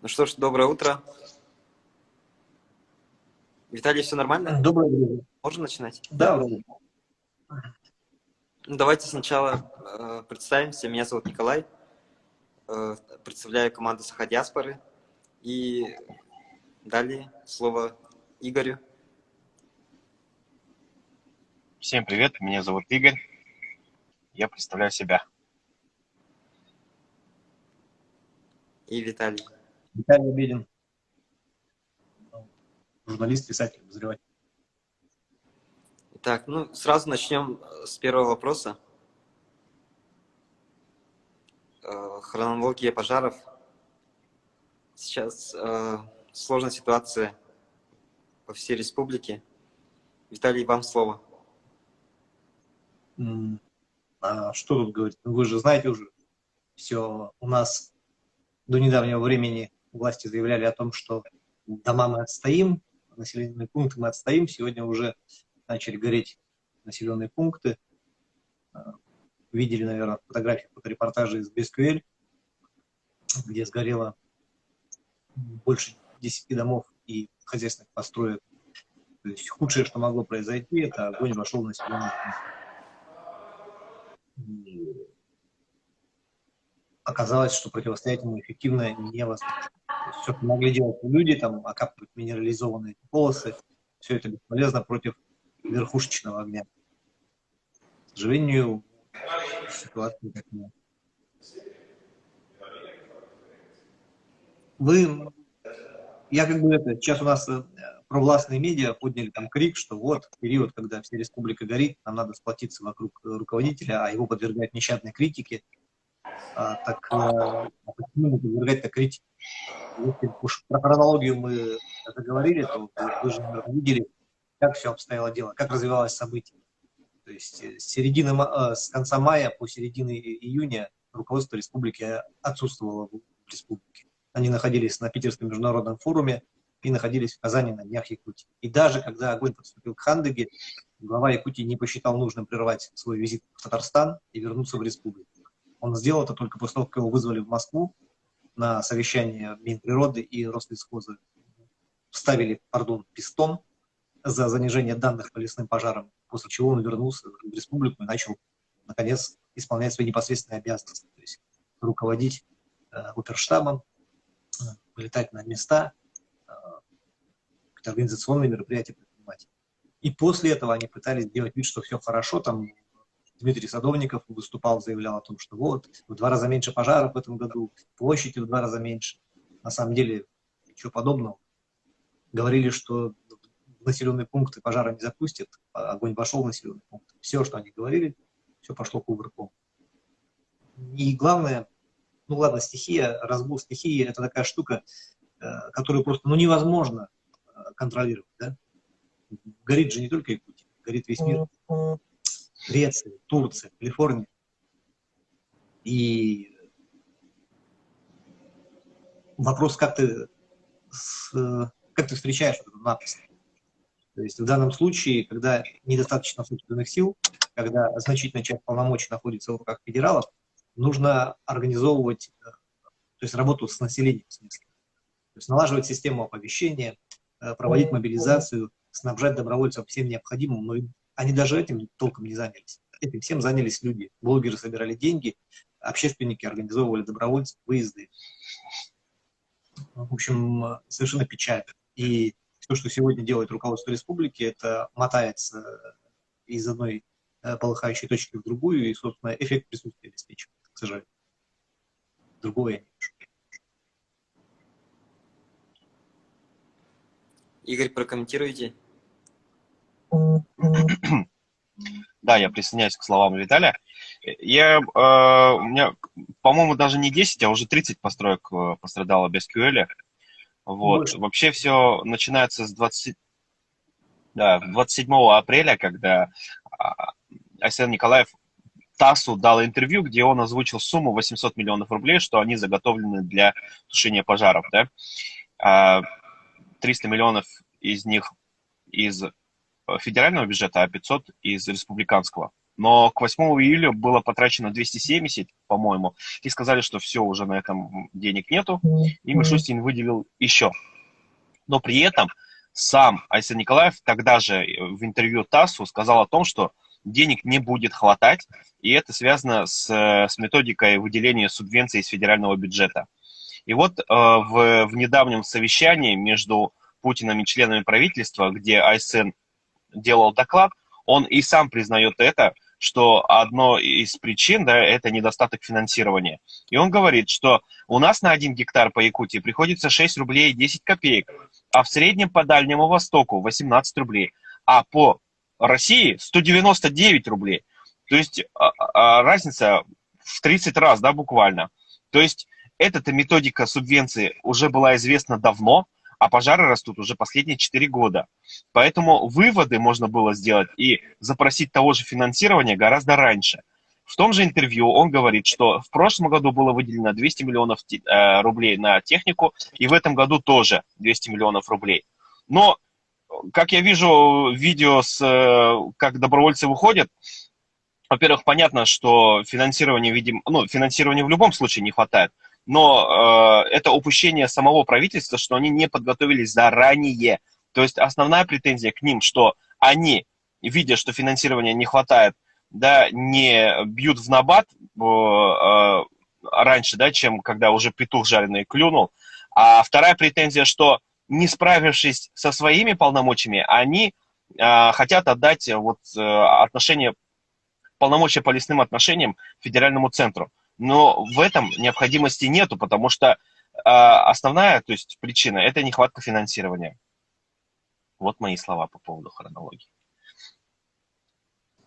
Ну что ж, доброе утро. Виталий, все нормально? Доброе утро. Можно начинать? Да, вроде. Ну, давайте сначала представимся. Меня зовут Николай. Представляю команду Саха-Диаспоры. И далее слово Игорю. Всем привет, меня зовут Игорь. Я представляю себя. И Виталий. Виталий Обедин, журналист, писатель, обозреватель. Так, ну сразу начнем с первого вопроса. Хронология пожаров. Сейчас сложная ситуация по всей республике. Виталий, вам слово. Что тут говорить? Вы же знаете уже, все у нас до недавнего времени власти заявляли о том, что дома мы отстоим, населенные пункты мы отстоим. Сегодня уже начали гореть населенные пункты. Видели, наверное, фотографии, фоторепортажи из Бесквель, где сгорело больше 10 домов и хозяйственных построек. То есть худшее, что могло произойти, это огонь вошел в населенный пункт. Оказалось, что противостоять ему эффективно невозможно. Все, что могли делать люди, там, окапывать минерализованные полосы, все это бесполезно против верхушечного огня. К сожалению, ситуация такая. Сейчас у нас провластные медиа подняли там крик, что вот период, когда вся республика горит, нам надо сплотиться вокруг руководителя, а его подвергают нещадной критике. Почему не подвергать-то критике? Если уж про хронологию мы заговорили, то вы же, наверное, видели, как все обстояло дело, как развивалось событие. То есть с конца мая по середину июня руководство республики отсутствовало в республике. Они находились на Питерском международном форуме и находились в Казани на днях Якутии. И даже когда огонь подступил к Хандыге, глава Якутии не посчитал нужным прервать свой визит в Татарстан и вернуться в республику. Он сделал это только после того, как его вызвали в Москву на совещание Минприроды и Рослесхоза. Вставили, пистон за занижение данных по лесным пожарам, после чего он вернулся в республику и начал, наконец, исполнять свои непосредственные обязанности. То есть руководить оперштабом, вылетать на места, организационные мероприятия предпринимать. И после этого они пытались сделать вид, что все хорошо. Там Дмитрий Садовников выступал, заявлял о том, что вот, в 2 раза меньше пожаров в этом году, площади в 2 раза меньше. На самом деле, ничего подобного. Говорили, что в населенные пункты пожара не запустят, а огонь вошел в населенный пункт. Все, что они говорили, все пошло кувырком. И главное, ну ладно, разбор стихии – это такая штука, которую просто невозможно контролировать. Да? Горит же не только Якутия, горит весь мир. Греция, Турция, Калифорния. И вопрос, как ты встречаешь эту напасть. То есть в данном случае, когда недостаточно собственных сил, когда значительная часть полномочий находится в руках федералов, нужно организовывать, то есть работу с населением, в смысле. То есть налаживать систему оповещения, проводить мобилизацию, снабжать добровольцев всем необходимым, но они даже этим толком не занялись. Этим всем занялись люди. Блогеры собирали деньги, общественники организовывали добровольцев, выезды. В общем, совершенно печально. И все, что сегодня делает руководство республики, это мотается из одной полыхающей точки в другую, и, собственно, эффект присутствия обеспечивает, к сожалению. Другое я не вижу. Игорь, прокомментируйте. Да, я присоединяюсь к словам Виталия. У меня, по-моему, даже не 10, а уже 30 построек пострадало без QL. Вот. Больше. Вообще все начинается с 27 апреля, когда Айсен Николаев ТАССу дал интервью, где он озвучил сумму 800 миллионов рублей, что они заготовлены для тушения пожаров. Да? 300 миллионов из них из федерального бюджета, а 500 из республиканского. Но к 8 июля было потрачено 270, по-моему, и сказали, что все, уже на этом денег нету, и Мишустин выделил еще. Но при этом сам Айсен Николаев тогда же в интервью ТАССу сказал о том, что денег не будет хватать, и это связано с методикой выделения субвенций из федерального бюджета. И вот в недавнем совещании между Путиным и членами правительства, где Айсен делал доклад, он и сам признает это, что одно из причин, да, это недостаток финансирования. И он говорит, что у нас на 1 гектар по Якутии приходится 6 рублей и 10 копеек, а в среднем по Дальнему Востоку 18 рублей, а по России 199 рублей. То есть разница в 30 раз, да, буквально. То есть эта методика субвенции уже была известна давно, а пожары растут уже последние 4 года. Поэтому выводы можно было сделать и запросить того же финансирования гораздо раньше. В том же интервью он говорит, что в прошлом году было выделено 200 миллионов рублей на технику, и в этом году тоже 200 миллионов рублей. Но, как я вижу видео, как добровольцы выходят, во-первых, понятно, что финансирования в любом случае не хватает, но это упущение самого правительства, что они не подготовились заранее. То есть основная претензия к ним, что они, видя, что финансирования не хватает, да, не бьют в набат раньше, да, чем когда уже петух жареный клюнул. А вторая претензия, что не справившись со своими полномочиями, они хотят отдать полномочия по лесным отношениям федеральному центру. Но в этом необходимости нету, потому что основная, то есть причина, это нехватка финансирования. Вот мои слова по поводу хронологии.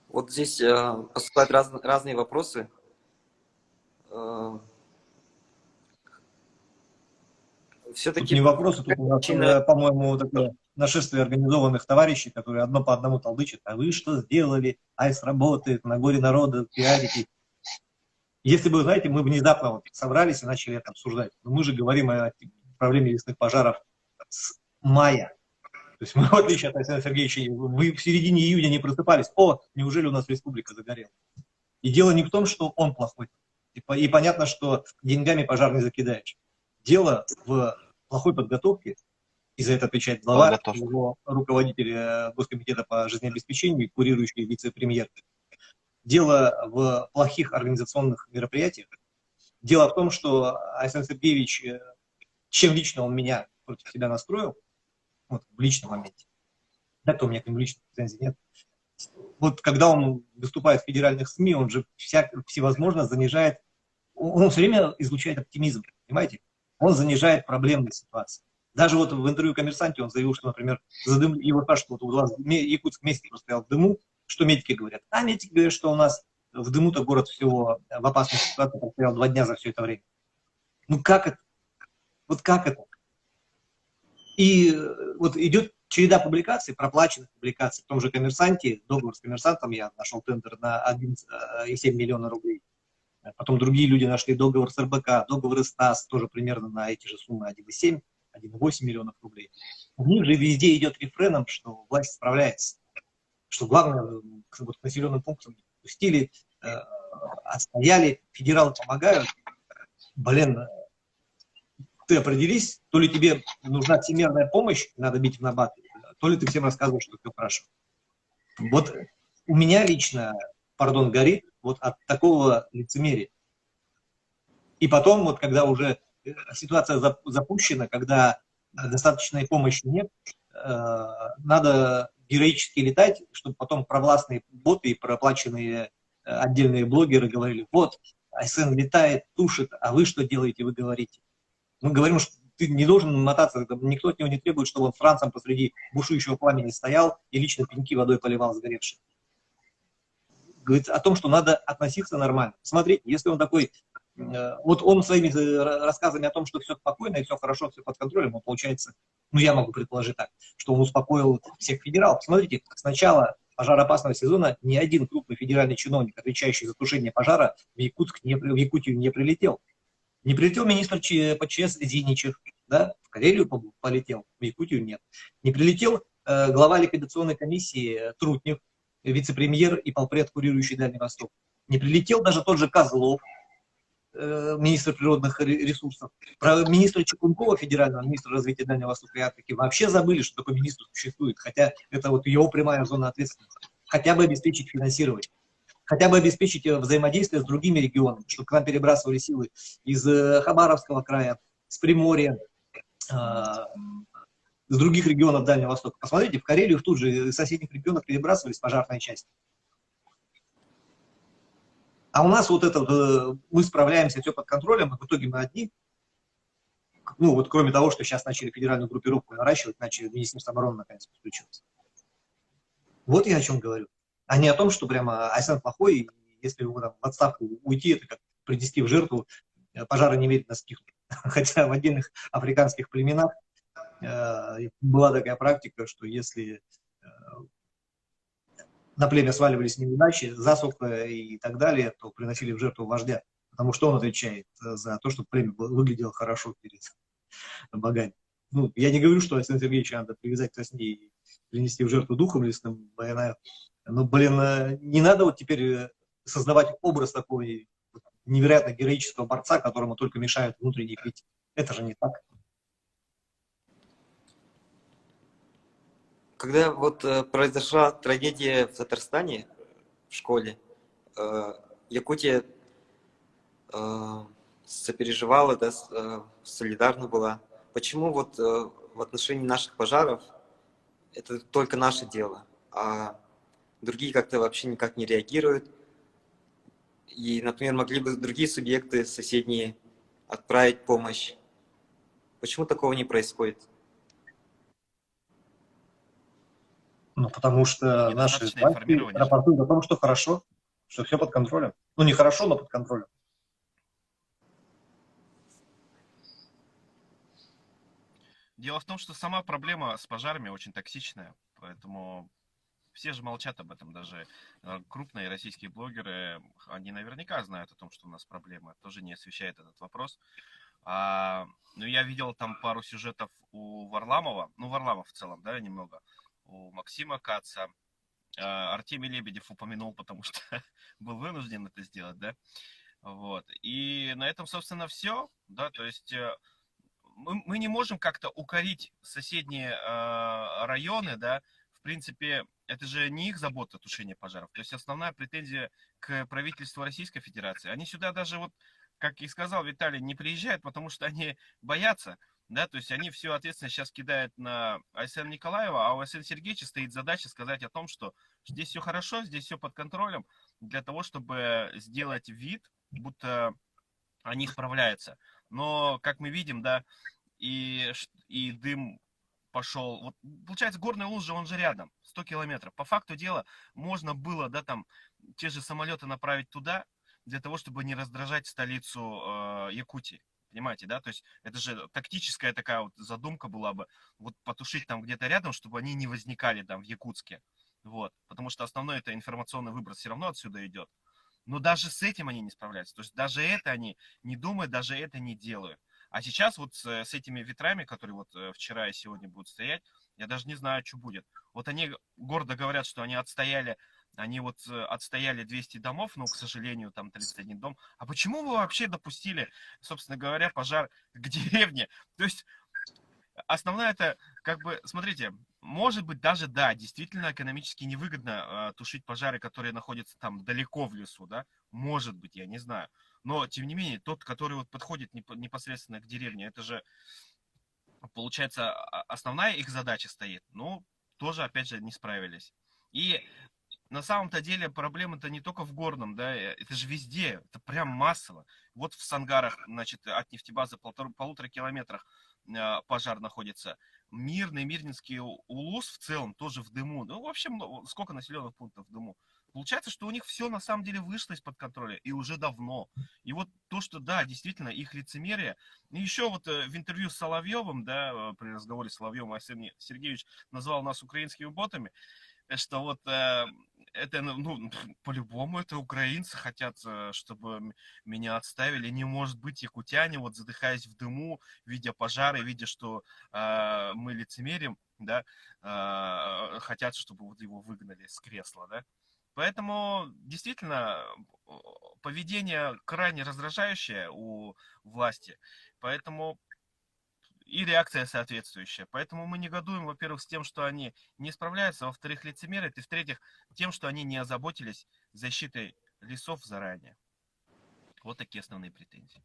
Вот здесь поступают разные вопросы. Тут Все-таки не вопросы, тут у нас, по-моему, такое нашествие организованных товарищей, которые одно по одному толдычат. А вы что сделали? Айс работает, на горе народа пиарите. Если бы, знаете, мы внезапно вот собрались и начали это обсуждать, но мы же говорим о проблеме лесных пожаров с мая. То есть мы, в отличие от Александра Сергеевича, вы в середине июня не просыпались. О, неужели у нас республика загорела? И дело не в том, что он плохой. И понятно, что деньгами пожар не закидаешь. Дело в плохой подготовке, и за это отвечает глава, его руководитель Госкомитета по жизнеобеспечению, курирующий вице-премьер. Дело в плохих организационных мероприятиях. Дело в том, что Александр Сергеевич, чем лично он меня против себя настроил, вот, в личном моменте, да, то у меня к нему личных претензий нет. Вот когда он выступает в федеральных СМИ, он же всевозможно занижает, он все время излучает оптимизм, понимаете? Он занижает проблемные ситуации. Даже вот в интервью «Коммерсанте» он заявил, что, например, его спрашивают, вот у вас Якутск месяц простоял в дыму, что медики говорят? А медики говорят, что у нас в дыму-то город всего в опасной ситуации простоял 2 дня за все это время. Ну как это? Вот как это? И вот идет череда публикаций, проплаченных публикаций. В том же «Коммерсанте», договор с «Коммерсантом», я нашел тендер на 1,7 миллиона рублей. Потом другие люди нашли договор с РБК, договор с ТАСС, тоже примерно на эти же суммы 1,7, 1,8 миллионов рублей. У них же везде идет рефреном, что власть справляется. Что главное, вот к населенным пунктам не пустили, отстояли, федералы помогают. Блин, ты определись, то ли тебе нужна всемирная помощь, надо бить в набат, то ли ты всем рассказываешь, что ты хорошо. Вот у меня лично, пардон, горит вот от такого лицемерия. И потом, вот когда уже ситуация запущена, когда достаточной помощи нет, надо героически летать, чтобы потом провластные боты и проплаченные отдельные блогеры говорили, вот, Айсен летает, тушит, а вы что делаете, вы говорите. Мы говорим, что ты не должен мотаться, никто от него не требует, чтобы он Францем посреди бушующего пламени стоял и лично пеньки водой поливал сгоревшие. Говорит о том, что надо относиться нормально. Смотрите, если он такой, вот он своими рассказами о том, что все спокойно и все хорошо, все под контролем, он получается, ну я могу предположить так, что он успокоил всех федералов. Смотрите, с начала пожароопасного сезона ни один крупный федеральный чиновник, отвечающий за тушение пожара, в Якутию не прилетел. Не прилетел министр ПЧС Зиничев, да, в Карелию полетел, в Якутию нет. Не прилетел глава ликвидационной комиссии Трутнев, вице-премьер и полпред, курирующий Дальний Восток. Не прилетел даже тот же Козлов, министр природных ресурсов. Про министра Чекункова, федерального министра развития Дальнего Востока и Африки, вообще забыли, что такой министр существует, хотя это вот его прямая зона ответственности. Хотя бы обеспечить финансирование, хотя бы обеспечить взаимодействие с другими регионами, чтобы к нам перебрасывали силы из Хабаровского края, с Приморья, с других регионов Дальнего Востока. Посмотрите, в Карелию, в тут же из соседних регионов перебрасывались пожарные части. А у нас вот это, мы справляемся, все под контролем, а в итоге мы одни. Ну, вот кроме того, что сейчас начали федеральную группировку наращивать, начали Министерство обороны наконец подключиться. Вот я о чем говорю. А не о том, что прямо Айсен плохой, и если его там, в отставку уйти, это как принести в жертву, пожары немедленно стихнут. Хотя в отдельных африканских племенах была такая практика, что если на племя сваливались неудачи, засуха и так далее, то приносили в жертву вождя. Потому что он отвечает за то, чтобы племя выглядело хорошо перед богами. Ну, я не говорю, что Александр Сергеевича надо привязать к сосне и принести в жертву духом лесным, но, блин, не надо вот теперь создавать образ такой невероятно героического борца, которому только мешают внутренние критики. Это же не так. Когда вот произошла трагедия в Татарстане, в школе, Якутия сопереживала, да, солидарна была. Почему вот в отношении наших пожаров это только наше дело, а другие как-то вообще никак не реагируют? И, например, могли бы другие субъекты соседние отправить помощь. Почему такого не происходит? Ну, потому что наши Недостаточное власти информирование. рапортуют о том, что хорошо, что все под контролем. Ну, не хорошо, но под контролем. Дело в том, что сама проблема с пожарами очень токсичная, поэтому все же молчат об этом, даже крупные российские блогеры, они наверняка знают о том, что у нас проблема, тоже не освещают этот вопрос. Ну, я видел там пару сюжетов у Варламова, ну, Варламов в целом, да, немного, у Максима Каца, Артемий Лебедев упомянул, потому что был вынужден это сделать, да, вот, и на этом, собственно, все, да, то есть мы не можем как-то укорить соседние районы, да, в принципе, это же не их забота тушение пожаров, то есть основная претензия к правительству Российской Федерации, они сюда даже вот, как и сказал Виталий, не приезжают, потому что они боятся, да, то есть они всю ответственность сейчас кидают на Айсена Николаева, а у Айсена Сергеевича стоит задача сказать о том, что здесь все хорошо, здесь все под контролем, для того, чтобы сделать вид, будто они справляются. Но, как мы видим, да, и дым пошел. Вот, получается, горный луж же, он же рядом, 100 километров. По факту дела, можно было, да, там, те же самолеты направить туда, для того, чтобы не раздражать столицу Якутии. Понимаете, да? То есть это же тактическая такая вот задумка была бы, вот потушить там где-то рядом, чтобы они не возникали там в Якутске. Вот. Потому что основной это информационный выброс все равно отсюда идет. Но даже с этим они не справляются. То есть даже это они не думают, даже это не делают. А сейчас вот с этими ветрами, которые вот вчера и сегодня будут стоять, я даже не знаю, что будет. Вот они гордо говорят, что они отстояли 200 домов, но, к сожалению, там 31 дом. А почему вы вообще допустили, собственно говоря, пожар к деревне? То есть основная это, как бы, смотрите, может быть даже, да, действительно экономически невыгодно тушить пожары, которые находятся там далеко в лесу, да, может быть, я не знаю. Но, тем не менее, тот, который вот подходит непосредственно к деревне, это же, получается, основная их задача стоит. Ну, тоже, опять же, не справились. И на самом-то деле проблема-то не только в Горном, да, это же везде, это прям массово. Вот в Сангарах, значит, от нефтебазы полутора километрах пожар находится. Мирнинский улус в целом тоже в дыму. Ну, в общем, сколько населенных пунктов в дыму. Получается, что у них все на самом деле вышло из-под контроля, и уже давно. И вот то, что, да, действительно, их лицемерие. И еще вот в интервью с Соловьевым, да, при разговоре с Соловьевым Арсений Сергеевич назвал нас украинскими ботами, что вот это, по-любому, это украинцы хотят, чтобы меня отставили. Не может быть якутяне, вот задыхаясь в дыму, видя пожары, видя, что мы лицемерим, да, хотят, чтобы вот его выгнали с кресла, да. Поэтому, действительно, поведение крайне раздражающее у власти, поэтому и реакция соответствующая. Поэтому мы негодуем, во-первых, с тем, что они не справляются, во-вторых, лицемерят, и в-третьих, тем, что они не озаботились защитой лесов заранее. Вот такие основные претензии.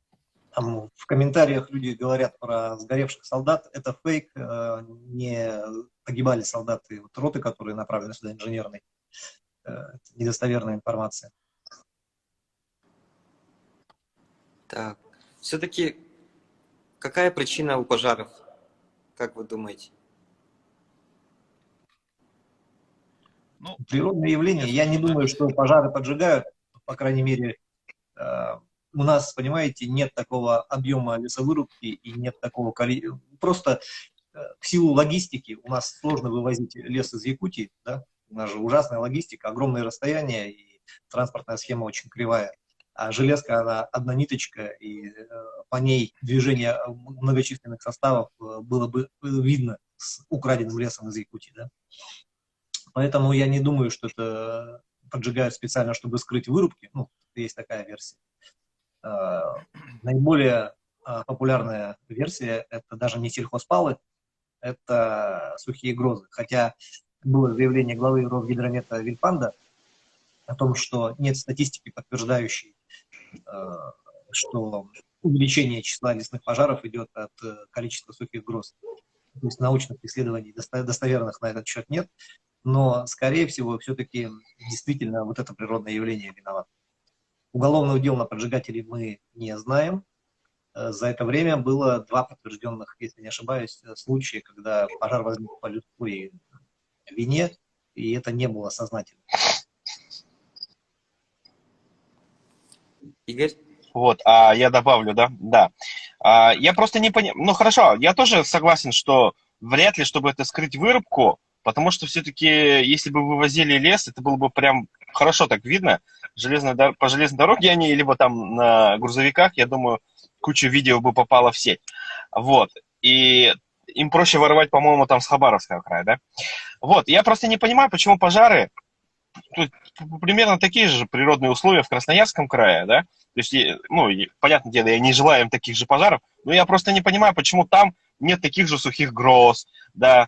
Там в комментариях люди говорят про сгоревших солдат. Это фейк, не погибали солдаты вот роты, которые направлены сюда, инженерной. Это недостоверная информация. Так, все-таки какая причина у пожаров, как вы думаете? Ну, Природное явление. Я не думаю, что пожары поджигают, по крайней мере, у нас, понимаете, нет такого объема лесовырубки и нет такого количества. Просто в силу логистики у нас сложно вывозить лес из Якутии, да? У нас же ужасная логистика, огромные расстояния и транспортная схема очень кривая. А железка, она одна ниточка, и по ней движение многочисленных составов было бы видно с украденным лесом из Якутии, да? Поэтому я не думаю, что это поджигают специально, чтобы скрыть вырубки. Ну, есть такая версия. Наиболее популярная версия – это даже не сельхозпалы, это сухие грозы. Хотя было заявление главы Росгидромета Вильпанда о том, что нет статистики, подтверждающей, что увеличение числа лесных пожаров идет от количества сухих гроз. То есть научных исследований достоверных на этот счет нет. Но, скорее всего, все-таки действительно вот это природное явление виновато. Уголовного дела на поджигателей мы не знаем. За это время было 2 подтвержденных, если не ошибаюсь, случая, когда пожар возник по людской вине, и это не было сознательно. Игорь? Вот, я добавлю, да? Да. Я просто не понимаю. Ну, хорошо, я тоже согласен, что вряд ли, чтобы это скрыть вырубку, потому что все-таки, если бы вывозили лес, это было бы прям хорошо так видно. По железной дороге они, либо там на грузовиках, я думаю, куча видео бы попала в сеть. Вот. И им проще воровать, по-моему, там с Хабаровского края, да? Вот. Я просто не понимаю, почему пожары... Тут примерно такие же природные условия в Красноярском крае, да? То есть, ну, понятное дело, я не желаю им таких же пожаров, но я просто не понимаю, почему там нет таких же сухих гроз, да?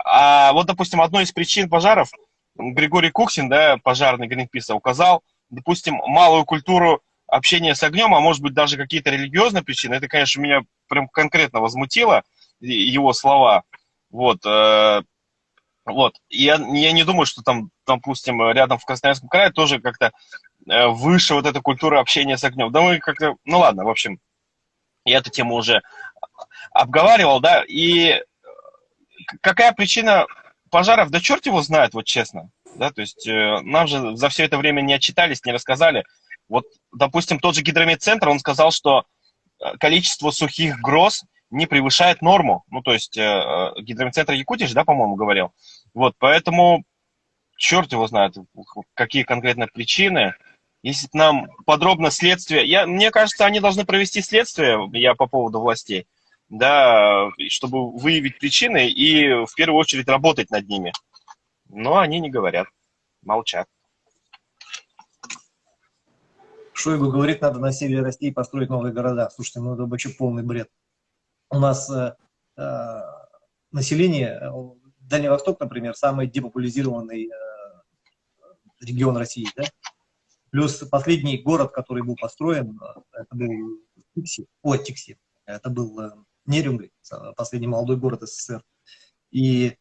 А вот, допустим, одной из причин пожаров Григорий Куксин, да, пожарный Гринписа, указал, допустим, малую культуру общения с огнем, а может быть даже какие-то религиозные причины. Это, конечно, меня прям конкретно возмутило, его слова. Вот. Вот. Я не думаю, что там, допустим, рядом в Красноярском крае тоже как-то выше вот эта культура общения с огнем. Да мы как-то... Ну ладно, в общем, я эту тему уже обговаривал, да, и какая причина пожаров, да черт его знает, вот честно. Да, то есть нам же за все это время не отчитались, не рассказали. Вот, допустим, тот же гидрометцентр, он сказал, что количество сухих гроз не превышает норму. Ну, то есть гидрометцентр Якутии же, да, по-моему, говорил. Вот, поэтому черт его знает, какие конкретно причины. Если нам подробно следствие... Мне кажется, они должны провести следствие, я по поводу властей, да, чтобы выявить причины и в первую очередь работать над ними. Но они не говорят, молчат. Шойгу говорит, надо на севере России построить новые города. Слушайте, ну это вообще полный бред. У нас население, Дальний Восток, например, самый депопуляризированный регион России, да? Плюс последний город, который был построен, это был Тикси, это был Нерюнгри, последний молодой город СССР. И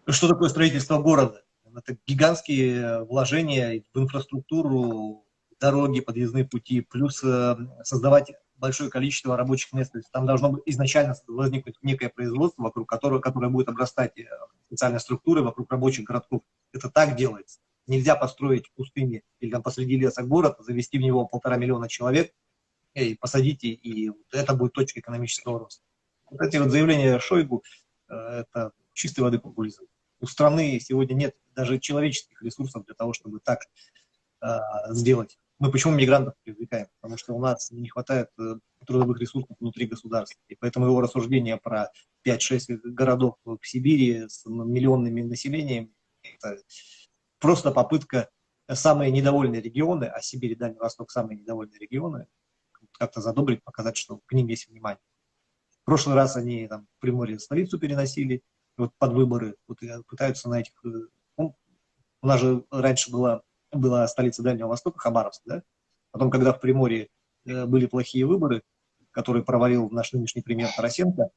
что такое строительство города? Это гигантские вложения в инфраструктуру, дороги, подъездные пути, плюс создавать большое количество рабочих мест. То есть там должно быть изначально возникнуть некое производство, вокруг которое будет обрастать специальной структурой вокруг рабочих городков. Это так делается. Нельзя построить в пустыне или там посреди леса город, завести в него 1,5 миллиона человек и посадить, и вот это будет точка экономического роста. Вот эти вот заявления Шойгу – это чистой воды популизм. У страны сегодня нет даже человеческих ресурсов для того, чтобы так сделать. Мы почему мигрантов привлекаем? Потому что у нас не хватает трудовых ресурсов внутри государства. И поэтому его рассуждения про 5-6 городов в Сибири с миллионными населением – это просто попытка самые недовольные регионы, а Сибирь и Дальний Восток самые недовольные регионы, как-то задобрить, показать, что к ним есть внимание. В прошлый раз они там в Приморье столицу переносили, вот под выборы вот, пытаются на этих... Ну, у нас же раньше была столица Дальнего Востока, Хабаровск, да? Потом, когда в Приморье были плохие выборы, которые провалил наш нынешний премьер Тарасенко,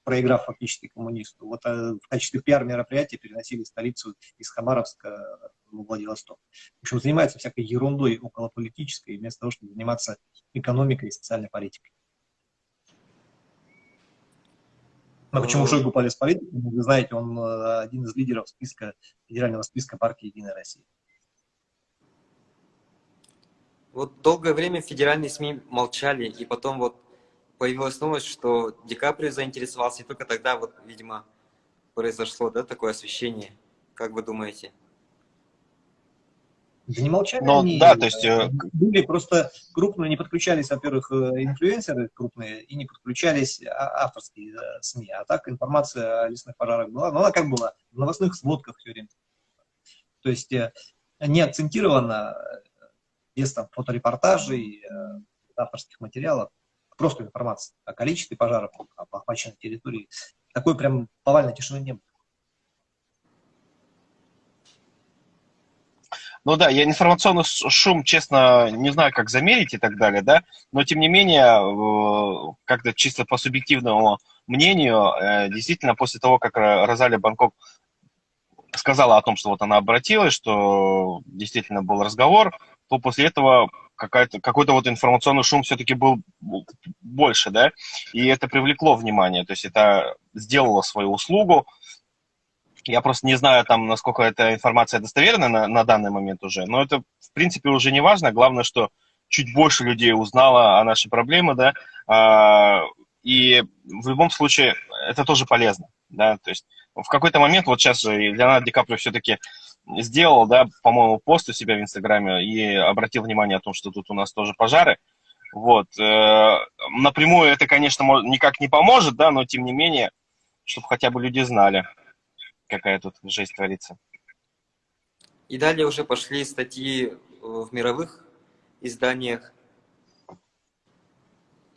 проиграв фактически коммунисту, вот в качестве пиар-мероприятия переносили столицу из Хабаровска в Владивосток. В общем, занимается всякой ерундой околополитической, вместо того, чтобы заниматься экономикой и социальной политикой. Но почему Шойгу полез в политику? Вы знаете, он один из лидеров федерального списка партии «Единая Россия». Вот долгое время федеральные СМИ молчали, и потом вот появилась новость, что Ди Каприо заинтересовался, и только тогда вот, видимо, произошло, да, такое освещение. Как вы думаете? Да не молчали Но, они, да, то есть... были просто крупные, не подключались, во-первых, инфлюенсеры крупные, и не подключались авторские СМИ. А так информация о лесных пожарах была, но она как была, в новостных сводках все время. То есть не акцентировано без там фоторепортажей, авторских материалов, просто информация о количестве пожаров, об охваченной территории. Такой прям повальной тишины не было. Ну да, я информационный шум, честно, не знаю, как замерить и так далее, да, но тем не менее, как-то чисто по субъективному мнению, действительно, после того, как Розалия Бангкок сказала о том, что вот она обратилась, что действительно был разговор, то после этого какой-то вот информационный шум все-таки был больше, да, и это привлекло внимание, то есть это сделало свою услугу. Я просто не знаю, там, насколько эта информация достоверна на данный момент уже, но это, в принципе, уже не важно. Главное, что чуть больше людей узнало о нашей проблеме, да, и в любом случае это тоже полезно, да, то есть в какой-то момент, вот сейчас же Леонардо Ди Каприо все-таки сделал, да, по-моему, пост у себя в Инстаграме и обратил внимание о том, что тут у нас тоже пожары, вот, напрямую это, конечно, никак не поможет, да, но тем не менее, чтобы хотя бы люди знали, какая тут жизнь творится. И далее уже пошли статьи в мировых изданиях.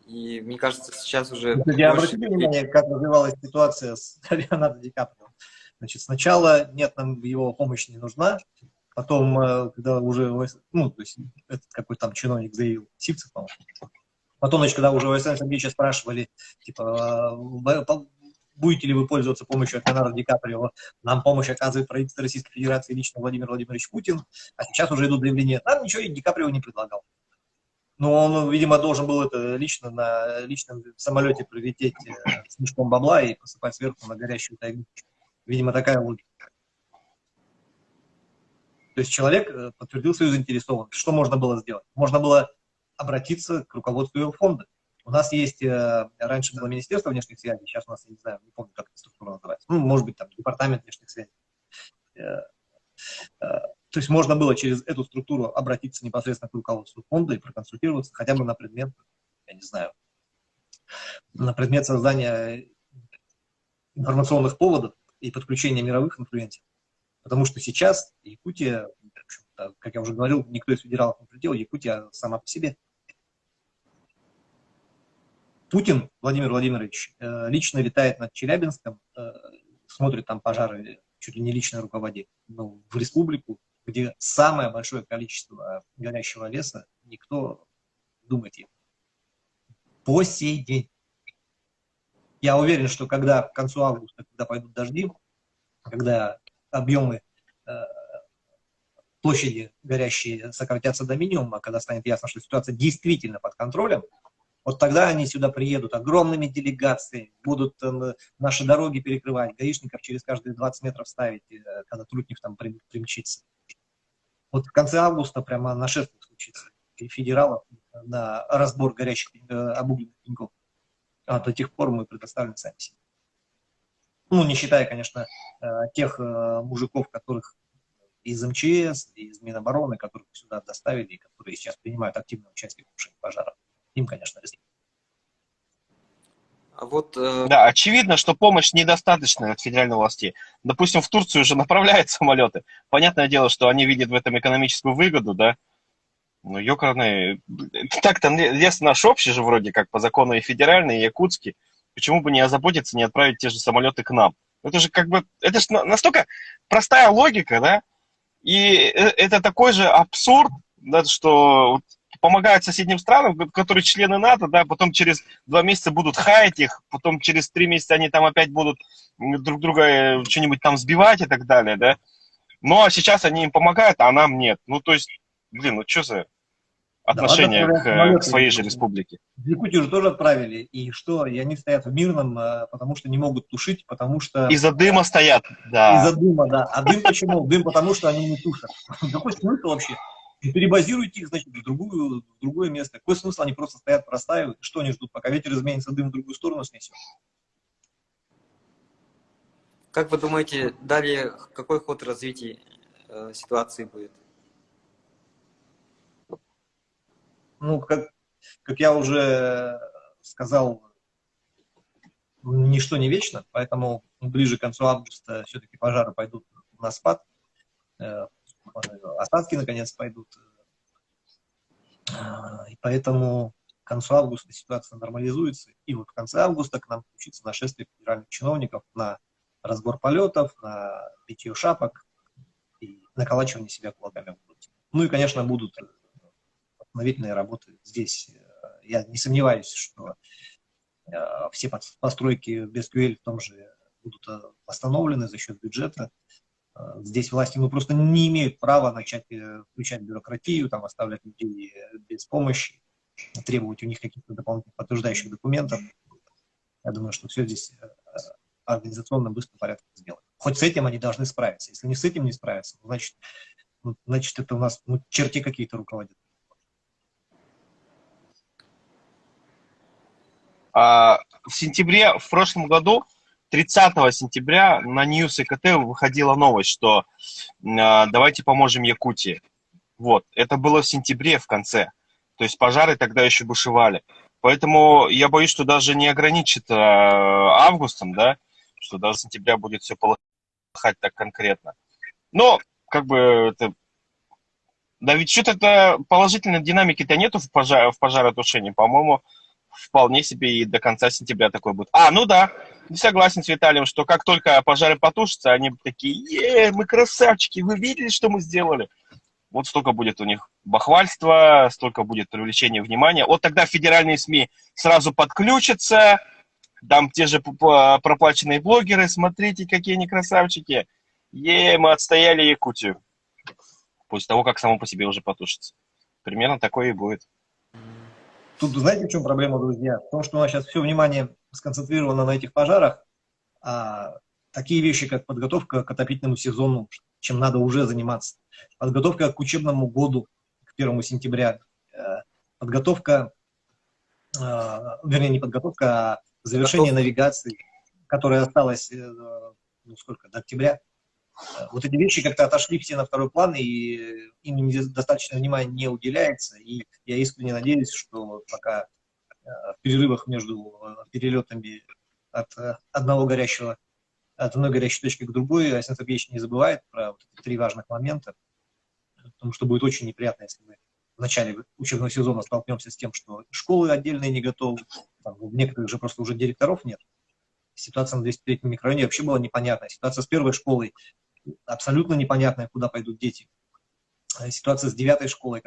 И мне кажется, сейчас уже Кстати, обратите внимание, как развивалась ситуация с Леонардо Ди Каприо. Значит, сначала нет, нам его помощь не нужна, потом, когда уже, ну, то есть, этот какой-то там чиновник заявил, Сивцев, по-моему. Потом, значит, когда уже у Александра Сергеевича спрашивали, типа, будете ли вы пользоваться помощью от Леонардо Ди Каприо, нам помощь оказывает правительство Российской Федерации лично Владимир Владимирович Путин, а сейчас уже идут заявления, нам ничего Ди Каприо не предлагал. Но он, видимо, должен был это лично на личном самолете прилететь с мешком бабла и посыпать сверху на горящую тайгу. Видимо, такая логика. То есть человек подтвердил свою заинтересованность. Что можно было сделать? Можно было обратиться к руководству его фонда. У нас есть, раньше было Министерство внешних связей, сейчас у нас, я не знаю, не помню, как эта структура называется. Ну, может быть, там, Департамент внешних связей. То есть можно было через эту структуру обратиться непосредственно к руководству фонда и проконсультироваться хотя бы на предмет, я не знаю, на предмет создания информационных поводов и подключения мировых инфлюенсеров. Потому что сейчас Якутия, как я уже говорил, никто из федералов не прилетел, Якутия сама по себе. Путин, Владимир Владимирович, лично летает над Челябинском, смотрит там пожары, чуть ли не лично руководит, но в республику, где самое большое количество горящего леса, никто думать им. По сей день. Я уверен, что когда к концу августа, когда пойдут дожди, когда объемы площади горящие сократятся до минимума, когда станет ясно, что ситуация действительно под контролем, вот тогда они сюда приедут огромными делегациями, будут наши дороги перекрывать, гаишников через каждые 20 метров ставить, когда Трутнев там примчится. Вот в конце августа прямо нашествие случится федералов на разбор горящих обугленных пеньков. А до тех пор мы предоставим сами себе. Ну, не считая, конечно, тех мужиков, которых из МЧС, из Минобороны, которых сюда доставили, и которые сейчас принимают активное участие в тушении пожаров. Им, конечно, респект. А вот Да, очевидно, что помощь недостаточная от федеральной власти. Допустим, в Турцию уже направляют самолеты. Понятное дело, что они видят в этом экономическую выгоду, да. Ну, ёкарный... Так-то лес наш общий же вроде как по закону и федеральный, и якутский. Почему бы не озаботиться, не отправить те же самолеты к нам? Это же как бы... Это же настолько простая логика, да? И это такой же абсурд, да, что вот помогают соседним странам, которые члены НАТО, да, потом через 2 месяца будут хаять их, потом через 3 месяца они там опять будут друг друга что-нибудь там сбивать и так далее, да. Ну, а сейчас они им помогают, а нам нет. Ну, то есть, блин, ну что за Да, ладно, отношение отправляют к самолеты. своей же республике? В Якутию же тоже отправили. И что? И они стоят в Мирном, потому что не могут тушить, потому что... Из-за дыма стоят, Из-за да. дыма, да. А дым почему? Дым потому, что они не тушат. Какой смысл вообще? Перебазируйте их, значит, в другое место. Какой смысл? Они просто стоят, простаивают. Что они ждут, пока ветер изменится, дым в другую сторону снесет? как вы думаете, далее какой ход развития ситуации будет? Ну, как я уже сказал, ничто не вечно, поэтому ближе к концу августа все-таки пожары пойдут на спад, осадки наконец пойдут. И поэтому к концу августа ситуация нормализуется. И вот в конце августа к нам включится нашествие федеральных чиновников на разбор полетов, на битье шапок и наколачивание себя кулаками в грудь. Ну и, конечно, будут восстановительные работы здесь. Я не сомневаюсь, что все постройки без QL в том же будут восстановлены за счет бюджета. Здесь власти просто не имеют права начать включать бюрократию, там, оставлять людей без помощи, требовать у них каких-то дополнительных подтверждающих документов. Я думаю, что все здесь организационно быстро порядке сделать. Хоть с этим они должны справиться. Если не с этим не справятся, значит это у нас черти какие-то руководят. В сентябре, в прошлом году, 30 сентября на News ИКТ выходила новость, что давайте поможем Якутии. Вот, это было в сентябре в конце. То есть пожары тогда еще бушевали. Поэтому я боюсь, что даже не ограничит августом, да, что даже сентября будет все полыхать так конкретно. Но, как бы, это... Да ведь что-то положительной динамики-то нету в пожаротушении, по-моему, вполне себе и до конца сентября такой будет. Ну да, не согласен с Виталием, что как только пожары потушатся, они такие, мы красавчики, вы видели, что мы сделали? Вот столько будет у них бахвальства, столько будет привлечения внимания. Вот тогда федеральные СМИ сразу подключатся, там те же проплаченные блогеры, смотрите, какие они красавчики. Мы отстояли Якутию. После того, как само по себе уже потушится. Примерно такое и будет. Тут знаете, в чем проблема, друзья? В том, что у нас сейчас все внимание сконцентрировано на этих пожарах, а такие вещи, как подготовка к отопительному сезону, чем надо уже заниматься, подготовка к учебному году, к 1 сентября, подготовка, вернее, не подготовка, а завершение навигации, которая осталась, до октября. Вот эти вещи как-то отошли все на второй план, и им достаточно внимания не уделяется. И я искренне надеюсь, что пока в перерывах между перелетами от одной горящей точки к другой Александр Сергеевич не забывает про вот эти 3 важных момента, потому что будет очень неприятно, если мы в начале учебного сезона столкнемся с тем, что школы отдельные не готовы, там, в некоторых же просто уже директоров нет. Ситуация на 203-м микрорайоне вообще была непонятная. Ситуация с первой школой абсолютно непонятная, куда пойдут дети. Ситуация с 9-й школой,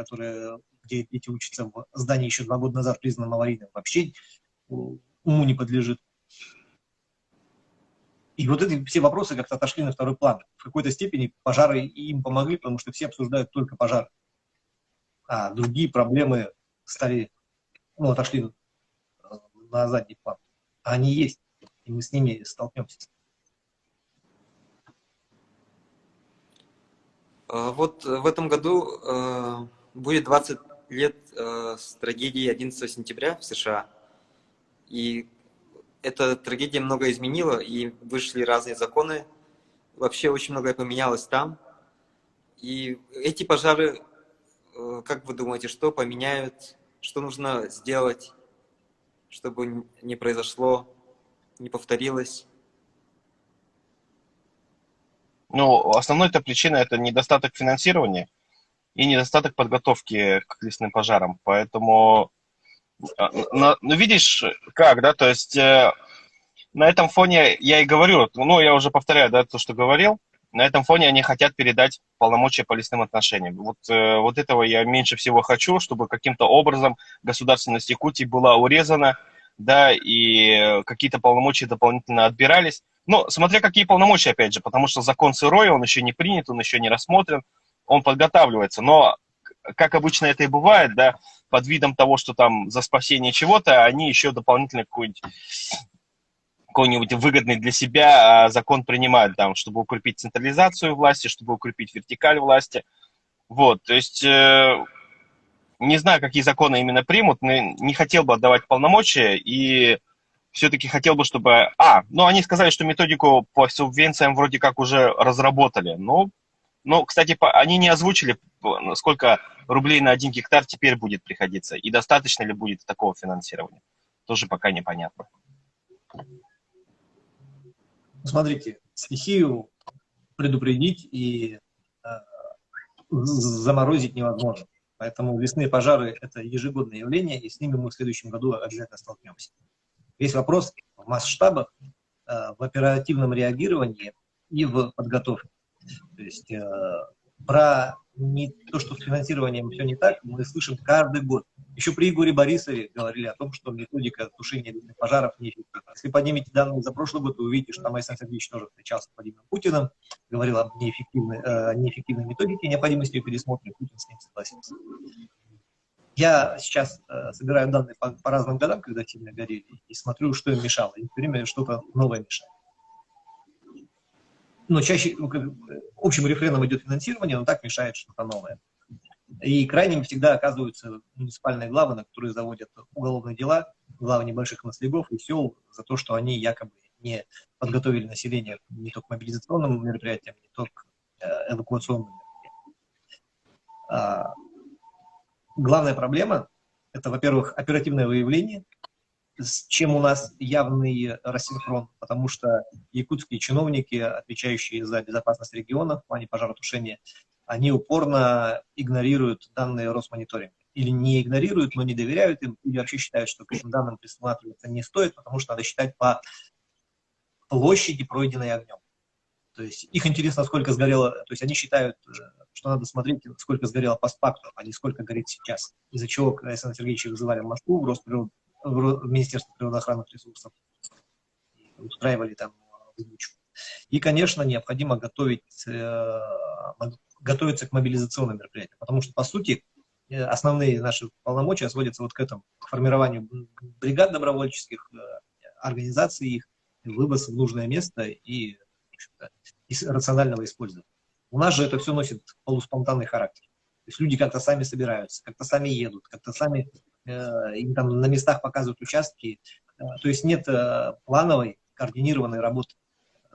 где дети учатся в здании еще 2 года назад признанном аварийным, вообще уму не подлежит. И вот эти все вопросы как-то отошли на второй план. В какой-то степени пожары им помогли, потому что все обсуждают только пожар. А другие проблемы отошли на задний план. А они есть, и мы с ними столкнемся. Вот в этом году будет 20 лет с трагедии 11 сентября в США. И эта трагедия много изменила, и вышли разные законы. Вообще очень многое поменялось там. И эти пожары, как вы думаете, что поменяют, что нужно сделать, чтобы не произошло, не повторилось? Ну, основной-то причина это недостаток финансирования и недостаток подготовки к лесным пожарам. Поэтому, ну, видишь, как, да, то есть на этом фоне я и говорю, ну, я уже повторяю, да, то, что говорил, на этом фоне они хотят передать полномочия по лесным отношениям. Вот, вот этого я меньше всего хочу, чтобы каким-то образом государственность Якутии была урезана, да, и какие-то полномочия дополнительно отбирались. Ну, смотря какие полномочия, опять же, потому что закон сырой, он еще не принят, он еще не рассмотрен, он подготавливается. Но, как обычно это и бывает, да, под видом того, что там за спасение чего-то, они еще дополнительно какой-нибудь выгодный для себя закон принимают, там, чтобы укрепить централизацию власти, чтобы укрепить вертикаль власти. Вот, то есть не знаю, какие законы именно примут, но не хотел бы отдавать полномочия и все-таки хотел бы, чтобы... ну они сказали, что методику по субвенциям вроде как уже разработали. Ну, кстати, они не озвучили, сколько рублей на 1 гектар теперь будет приходиться, и достаточно ли будет такого финансирования. Тоже пока непонятно. Смотрите, стихию предупредить и заморозить невозможно. Поэтому лесные пожары – это ежегодное явление, и с ними мы в следующем году обязательно столкнемся. Весь вопрос в масштабах, в оперативном реагировании и в подготовке. То есть про не то, что с финансированием все не так, мы слышим каждый год. Еще при Егоре Борисове говорили о том, что методика тушения лесных пожаров неэффективна. Если поднимете данные за прошлый год, вы увидите, что там Александр Сергеевич тоже встречался с Владимиром Путиным, говорил об неэффективной методике, необходимости ее пересмотра, Путин с ним согласился. Я сейчас собираю данные по разным годам, когда сильно горели, и смотрю, что им мешало. И все время что-то новое мешает. Но чаще общим рефреном идет финансирование, но так мешает что-то новое. И крайними всегда оказываются муниципальные главы, на которые заводят уголовные дела, главы небольших наследов и сел за то, что они якобы не подготовили население не только к мобилизационным мероприятиям, не только к эвакуационным мероприятиям. Главная проблема – это, во-первых, оперативное выявление, с чем у нас явный рассинхрон, потому что якутские чиновники, отвечающие за безопасность региона в плане пожаротушения, они упорно игнорируют данные Росмониторинга. Или не игнорируют, но не доверяют им, или вообще считают, что к этим данным присматриваться не стоит, потому что надо считать по площади, пройденной огнем. То есть их интересно, сколько сгорело, то есть они считают, что надо смотреть, сколько сгорело постфактум, а не сколько горит сейчас. Из-за чего Александра Сергеевича вызывали в Москву, в Министерство природоохранных ресурсов, устраивали там озвучку. И, конечно, необходимо готовиться к мобилизационным мероприятиям, потому что, по сути, основные наши полномочия сводятся вот к этому, к формированию бригад добровольческих, организации их, вывоз в нужное место и рационального использования. У нас же это все носит полуспонтанный характер. То есть люди как-то сами собираются, как-то сами едут, как-то сами им там на местах показывают участки. То есть нет плановой, координированной работы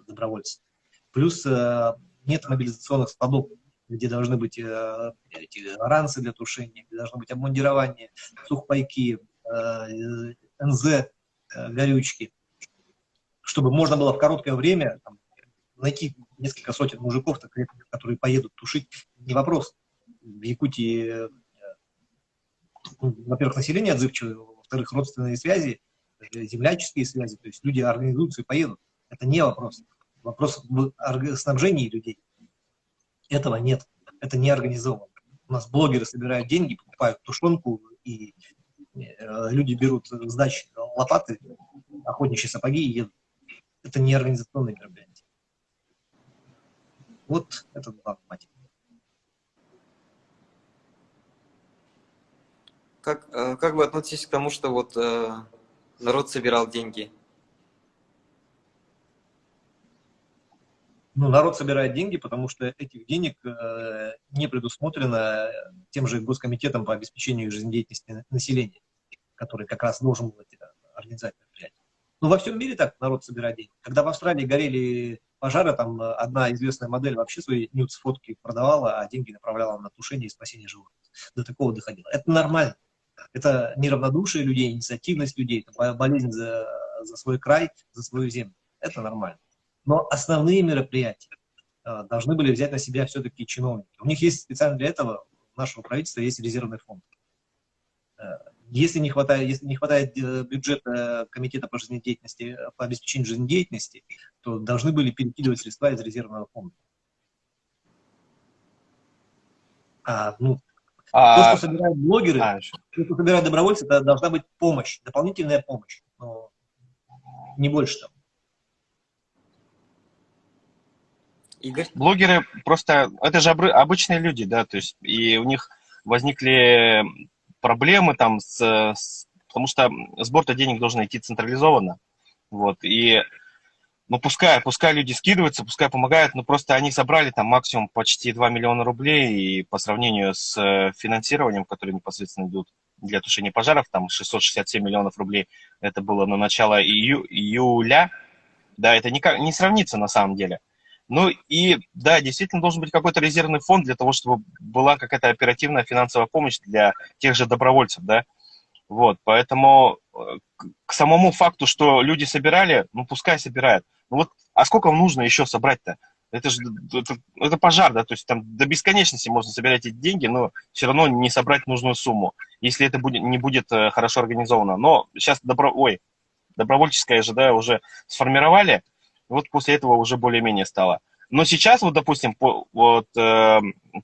добровольцев. Плюс нет мобилизационных складов, где должны быть эти ранцы для тушения, где должно быть обмундирование, сухпайки, НЗ, горючки, чтобы можно было в короткое время там, найти несколько сотен мужиков, которые поедут тушить, не вопрос. В Якутии, во-первых, население отзывчивое, во-вторых, родственные связи, земляческие связи, то есть люди организуются и поедут. Это не вопрос. Вопрос в снабжении людей. Этого нет. Это не организовано. У нас блогеры собирают деньги, покупают тушенку, и люди берут сдачи лопаты, охотничьи сапоги и едут. Это не организационные мероприятия. Вот это главный мотив. Как вы относитесь к тому, что вот народ собирал деньги? Ну, народ собирает деньги, потому что этих денег не предусмотрено тем же Госкомитетом по обеспечению жизнедеятельности населения, который как раз должен был организовать мероприятие. Ну, во всем мире так народ собирает деньги. Когда в Австралии горели пожары, там одна известная модель вообще свои нюц-фотки продавала, а деньги направляла на тушение и спасение животных. До такого доходило. Это нормально. Это неравнодушие людей, инициативность людей, это болезнь за свой край, за свою землю. Это нормально. Но основные мероприятия должны были взять на себя все-таки чиновники. У них есть специально для этого, у нашего правительства есть резервный фонд. Если не хватает бюджета комитета по жизнедеятельности, по обеспечению жизнедеятельности, то должны были перекидывать средства из резервного фонда. То, что собирают блогеры, то, что собирают добровольцы, это должна быть помощь, дополнительная помощь, но не больше того. Игорь? Блогеры просто, это же обычные люди, да, то есть, и у них возникли проблемы там потому что сбор-то денег должен идти централизованно, вот, и, ну, пускай люди скидываются, пускай помогают, но просто они собрали там максимум почти 2 миллиона рублей, и по сравнению с финансированием, которое непосредственно идут для тушения пожаров, там 667 миллионов рублей, это было на начало июля, да, это не сравнится на самом деле. Ну и, да, действительно должен быть какой-то резервный фонд для того, чтобы была какая-то оперативная финансовая помощь для тех же добровольцев, да. Вот, поэтому к самому факту, что люди собирали, ну пускай собирают. Ну вот, а сколько нужно еще собрать-то? Это же это пожар, да, то есть там до бесконечности можно собирать эти деньги, но все равно не собрать нужную сумму, если это не будет хорошо организовано. Но сейчас добровольческое же, да, уже сформировали, вот после этого уже более-менее стало. Но сейчас, вот, допустим,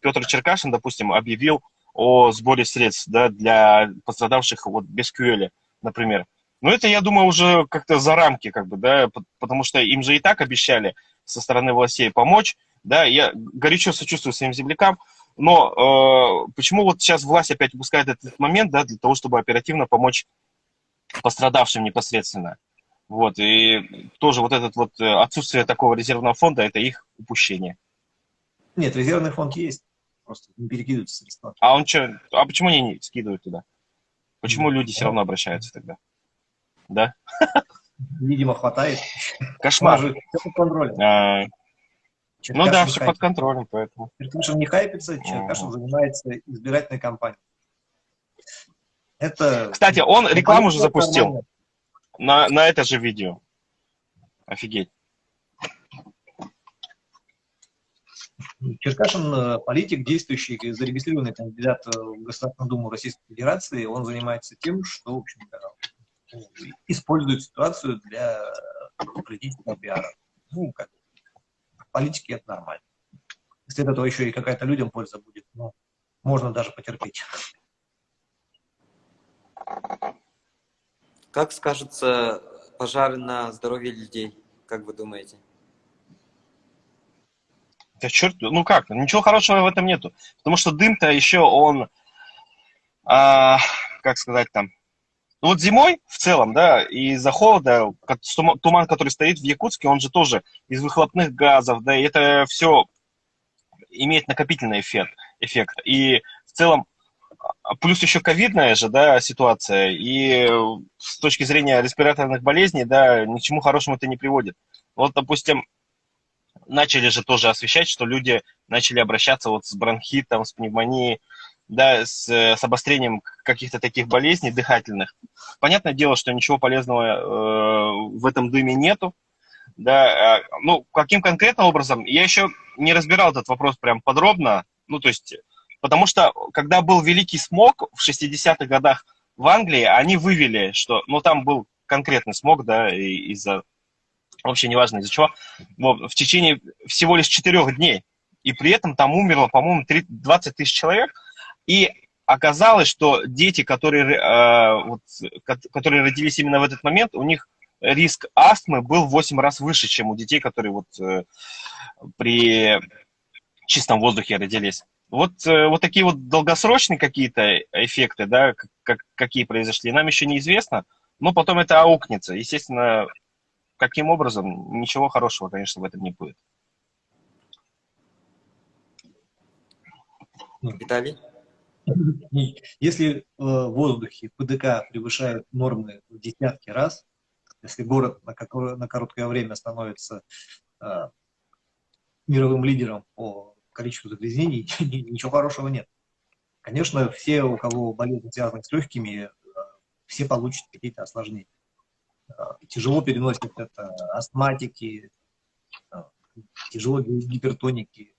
Петр Черкашин, допустим, объявил о сборе средств, да, для пострадавших вот без QL, например. Но это, я думаю, уже как-то за рамки, как бы, да, потому что им же и так обещали со стороны властей помочь, да, я горячо сочувствую своим землякам, но почему вот сейчас власть опять упускает этот момент, да, для того, чтобы оперативно помочь пострадавшим непосредственно. Вот, и тоже вот это вот отсутствие такого резервного фонда, это их упущение. Нет, резервный фонд есть, просто не перекидываются средства. А он что, а почему они не скидывают туда? Почему люди все равно обращаются тогда? Да? Видимо, хватает. Кошмар. Все под контролем. Ну да, все под контролем, поэтому. Черкашин не хайпится, Черкашин занимается избирательной кампанией. Это... Кстати, он рекламу уже запустил на это же видео. Офигеть. Черкашин политик, действующий, зарегистрированный кандидат в Государственную Думу Российской Федерации. Он занимается тем, что, в общем-то, использует ситуацию для политического пиара. Ну, как политики это нормально. Если от этого еще и какая-то людям польза будет, ну, можно даже потерпеть. Как скажутся пожары на здоровье людей, как вы думаете? Да черт, ну как, ничего хорошего в этом нету. Потому что дым-то еще он, как сказать там, ну вот зимой в целом, да, из-за холода, туман, который стоит в Якутске, он же тоже из выхлопных газов, да, и это все имеет накопительный эффект. И в целом, плюс еще ковидная же, да, ситуация, и с точки зрения респираторных болезней, да, ни к чему хорошему это не приводит. Вот, допустим, начали же тоже освещать, что люди начали обращаться вот с бронхитом, с пневмонией, да, с обострением каких-то таких болезней дыхательных. Понятное дело, что ничего полезного в этом дыме нету. Да, ну, каким конкретным образом, я еще не разбирал этот вопрос прям подробно, ну, то есть, потому что, когда был великий смог в 60-х годах в Англии, они вывели, что, ну, там был конкретный смог, да, из-за, вообще неважно из-за чего, в течение всего лишь 4 дней, и при этом там умерло, по-моему, 20 тысяч человек, и оказалось, что дети, которые родились именно в этот момент, у них риск астмы был в 8 раз выше, чем у детей, которые вот при чистом воздухе родились. Вот такие вот долгосрочные какие-то эффекты, да, какие произошли, нам еще неизвестно, но потом это аукнется. Естественно, каким образом, ничего хорошего, конечно, в этом не будет. Виталий? Если в воздухе ПДК превышает нормы в десятки раз, Если город на короткое время становится мировым лидером по количеству загрязнений, ничего хорошего нет. Конечно, все, у кого болезни связаны с легкими, все получат какие-то осложнения. Тяжело переносят это астматики, тяжело гипертоники.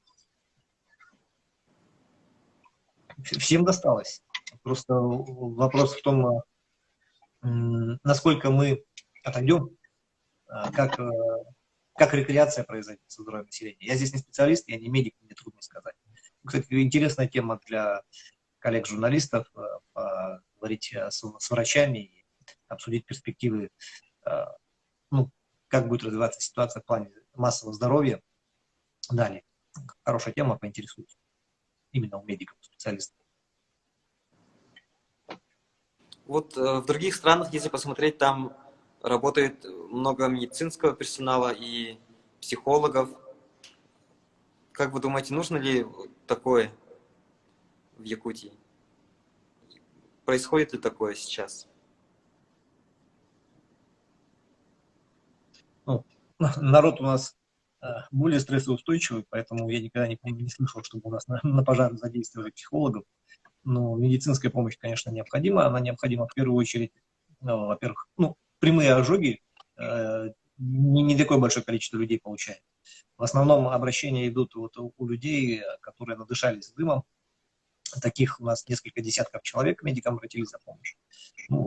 Всем досталось. Просто вопрос в том, насколько мы отойдем, как рекреация произойдет со здоровьем населения. Я здесь не специалист, я не медик, мне трудно сказать. Кстати, интересная тема для коллег-журналистов, поговорить с врачами и обсудить перспективы, ну, как будет развиваться ситуация в плане массового здоровья. Далее. Хорошая тема, поинтересуюсь. Именно у медиков, специалистов. Вот в других странах, если посмотреть, там работает много медицинского персонала и психологов. Как вы думаете, нужно ли такое в Якутии? Происходит ли такое сейчас? Ну, народ у нас более стрессоустойчивый, поэтому я никогда не слышал, чтобы у нас на пожар задействовали психологов. Но медицинская помощь, конечно, необходима. Она необходима в первую очередь, во-первых, прямые ожоги не такое большое количество людей получает. В основном обращения идут вот у людей, которые надышались дымом. Таких у нас несколько десятков человек к медикам обратились за помощью.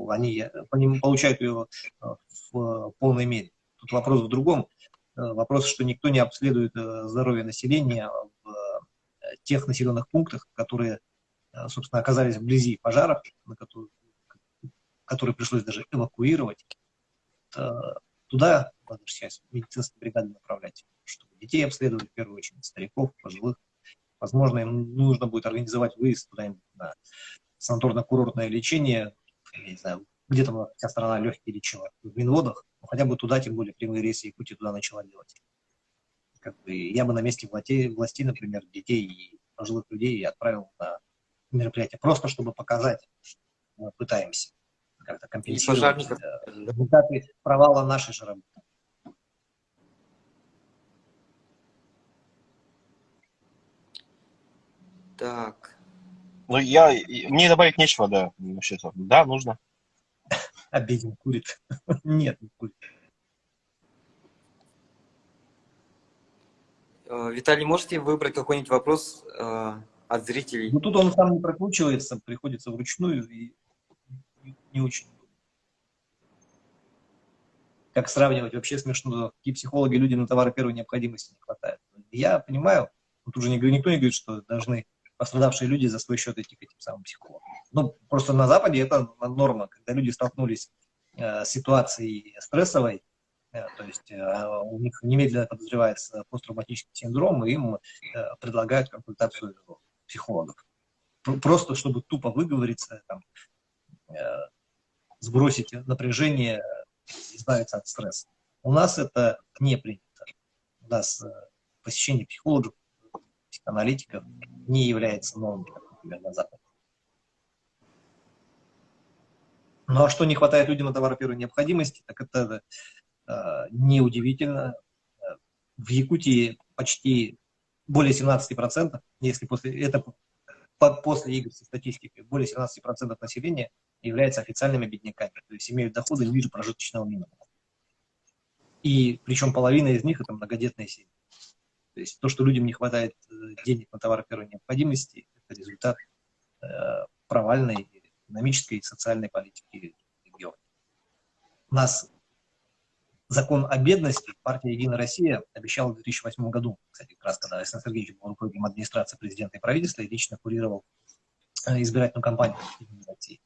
Они по ним получают ее в полной мере. Тут вопрос в другом. Вопрос, что никто не обследует здоровье населения в тех населенных пунктах, которые, собственно, оказались вблизи пожаров, которые пришлось даже эвакуировать. Туда надо сейчас медицинские бригады направлять, чтобы детей обследовали в первую очередь, стариков, пожилых. Возможно, им нужно будет организовать выезд куда-нибудь на санаторно-курортное лечение, я не знаю, где-то у нас вся страна легкие лечила, в Минводах, но хотя бы туда, тем более прямые рейсы Якутии туда начала делать. Я бы на месте властей, например, детей и пожилых людей отправил на мероприятие, просто чтобы показать, что мы пытаемся как-то И компенсировать пожарников. результаты провала нашей же работы. Так. Мне добавить нечего, да, вообще-то. Да, нужно. А Бедин курит? Нет, не курит. Виталий, можете выбрать какой-нибудь вопрос от зрителей? Но тут он сам не прокручивается, приходится вручную и не очень. Как сравнивать, вообще смешно, какие психологи людям на товары первой необходимости не хватает. Я понимаю, тут уже никто не говорит, что должны пострадавшие люди за свой счет идти к этим самым психологам. Просто на Западе это норма, когда люди столкнулись с ситуацией стрессовой, то есть у них немедленно подозревается посттравматический синдром, и им предлагают консультацию психологов. Просто чтобы тупо выговориться, там, сбросить напряжение, избавиться от стресса. У нас это не принято. У нас посещение психологов, психоаналитиков не является нормой, например, на Западе. Ну а что не хватает людям на товары первой необходимости, так это неудивительно. В Якутии почти более 17%, если после игр со статистикой, более 17% населения являются официальными бедняками, то есть имеют доходы ниже прожиточного минимума. И причем половина из них это многодетные семьи. То есть то, что людям не хватает денег на товары первой необходимости, это результат провальной экономической и социальной политики региона. У нас закон о бедности партия «Единая Россия» обещала в 2008 году, кстати, как раз когда Александр Сергеевич был руководителем администрации президента и правительства и лично курировал избирательную кампанию в «Единой России».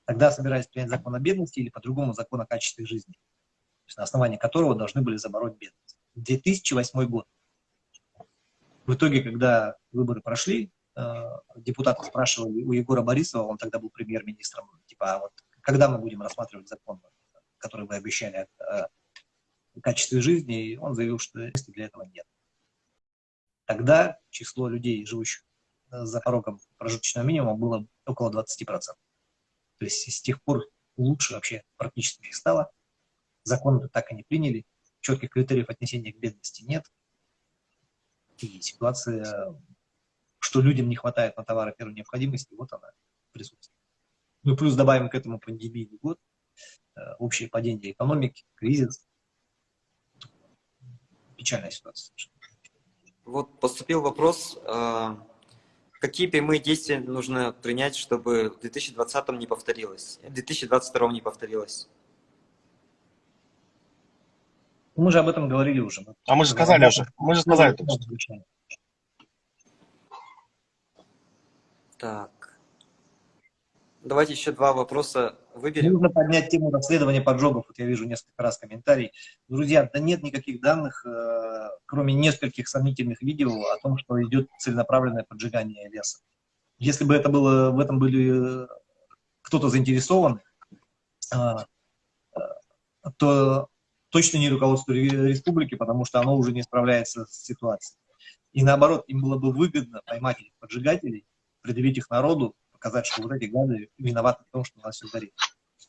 Тогда собирались принять закон о бедности или по-другому закон о качестве жизни, то есть на основании которого должны были забороть бедность. 2008 год. В итоге, когда выборы прошли, депутаты спрашивали у Егора Борисова, он тогда был премьер-министром, типа, а вот когда мы будем рассматривать закон, который вы обещали о качестве жизни, и он заявил, что для этого нет. Тогда число людей, живущих за порогом прожиточного минимума, было около 20%. То есть с тех пор лучше вообще практически не стало. Закон так и не приняли, четких критериев отнесения к бедности нет. И ситуация, что людям не хватает на товары первой необходимости, вот она присутствует. Ну и плюс добавим к этому пандемийный год, общее падение экономики, кризис. Печальная ситуация. Вот поступил вопрос, какие прямые действия нужно принять, чтобы в 2020 не повторилось, в 2022 не повторилось? Ну, мы же об этом говорили уже. А мы же сказали уже. Мы же сказали только что. Так. Давайте еще два вопроса выберем. Нужно поднять тему расследования поджогов. Вот я вижу несколько раз комментарий. Друзья, да нет никаких данных, кроме нескольких сомнительных видео о том, что идет целенаправленное поджигание леса. Если бы это было, в этом были кто-то заинтересован, то точно не руководство республики, потому что оно уже не справляется с ситуацией. И наоборот, им было бы выгодно поймать этих поджигателей, предъявить их народу, показать, что вот эти гады виноваты в том, что у нас все горит.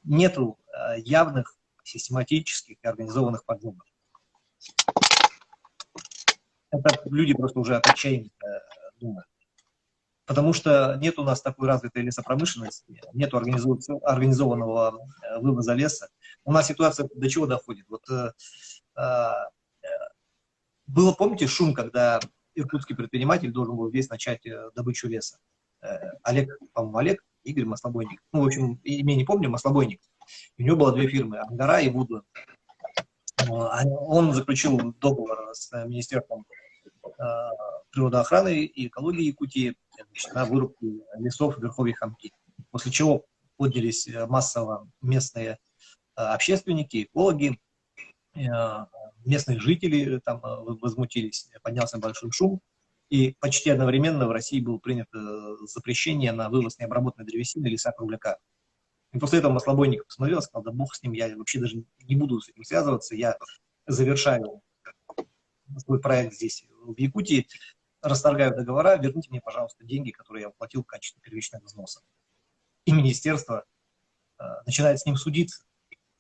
Нету явных, систематических и организованных поджогов. Это люди просто уже от отчаяния думают. Потому что нет у нас такой развитой лесопромышленности, нет организованного вывоза леса. У нас ситуация до чего доходит? Вот, было, помните, шум, когда иркутский предприниматель должен был весь начать добычу леса? Олег, по-моему, Олег, Игорь Маслобойник. Ну, в общем, имя не помню, Маслобойник. У него было две фирмы, Ангара и Вудланд. Он заключил договор с Министерством природоохраны и экологии Якутии на вырубку лесов в Верховье Хамки. После чего поднялись массово местные общественники, экологи, местные жители там возмутились, поднялся большой шум. И почти одновременно в России было принято запрещение на вывоз необработанной древесины леса-кругляка. И после этого Маслобойников посмотрел, сказал, да бог с ним, я вообще даже не буду с этим связываться, я завершаю свой проект здесь, в Якутии, расторгаю договора, верните мне, пожалуйста, деньги, которые я уплатил в качестве первичного взноса. И министерство начинает с ним судиться.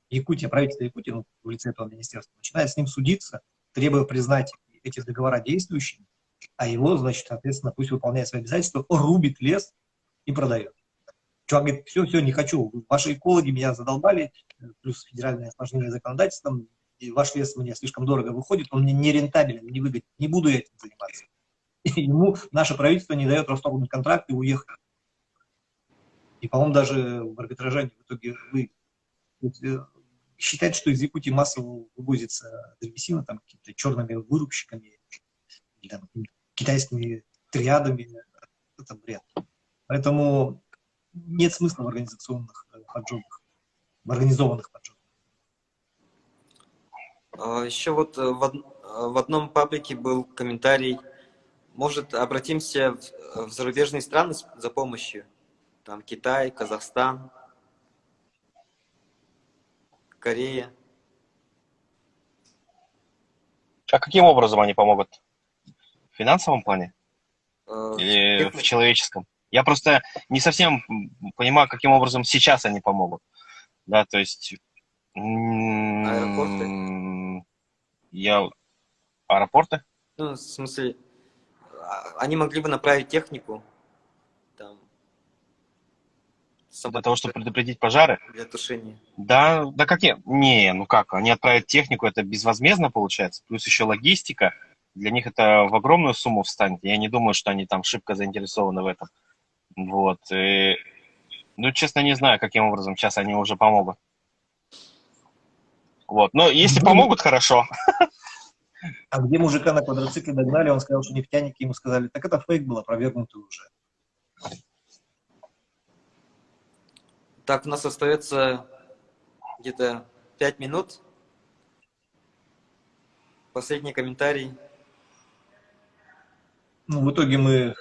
Якутия, правительство Якутии, ну, в лице этого министерства, начинает с ним судиться, требуя признать эти договора действующими, а его, значит, соответственно, пусть выполняет свои обязательства, рубит лес и продает. Чувак говорит, все, не хочу, ваши экологи меня задолбали, плюс федеральное осложнение законодательством, и ваш лес мне слишком дорого выходит, он мне не рентабелен, не выгоден, не буду я этим заниматься. И ему наше правительство не дает расторгнуть контракт и уехать. И, по-моему, даже в арбитраже в итоге выиграли. Считать, что из Якутии массово вывозится древесина там какими-то черными вырубщиками, или, там, китайскими триадами, это бред. Поэтому нет смысла в организационных поджогах, в организованных поджогах. Еще вот в одном паблике был комментарий, может, обратимся в зарубежные страны за помощью? Там Китай, Казахстан, Корея. А каким образом они помогут? В финансовом плане? Или в Техника. человеческом? Я просто не совсем понимаю, каким образом сейчас они помогут. Да, то есть... Аэропорты. Аэропорты? Ну, в смысле, они могли бы направить технику там, Для того, чтобы предупредить пожары? для тушения. Да, да как нет? Не, ну как, они отправят технику, это безвозмездно получается, плюс еще логистика. Для них это в огромную сумму встанет. Я не думаю, что они там шибко заинтересованы в этом. Вот. И, ну, честно, не знаю, каким образом сейчас они уже помогут. Вот. Но если помогут, хорошо. А где мужика на квадроцикле догнали, он сказал, что нефтяники ему сказали, так это фейк был, опровергнутый уже. Так, у нас остается где-то 5 минут. Последний комментарий. Ну, в итоге мы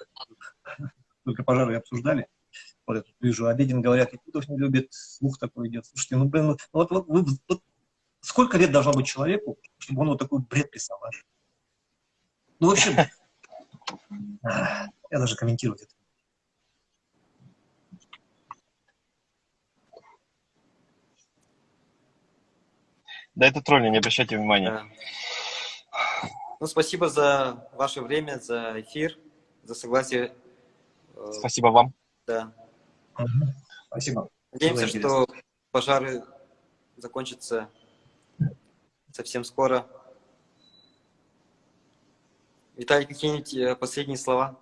только пожары обсуждали. Вот я тут вижу, Обедин говорят, якутов не любит, слух такой идет. Слушайте, ну, блин, вот сколько лет должно быть человеку, чтобы он вот такой бред писал, а? Ну, в общем, я даже комментировать это. Да это тролли, не обращайте внимания. Да. Ну, спасибо за ваше время, за эфир, за согласие. Спасибо вам. Да. Спасибо. Надеемся, Было интересно. что пожары закончатся совсем скоро. Виталий, какие-нибудь последние слова?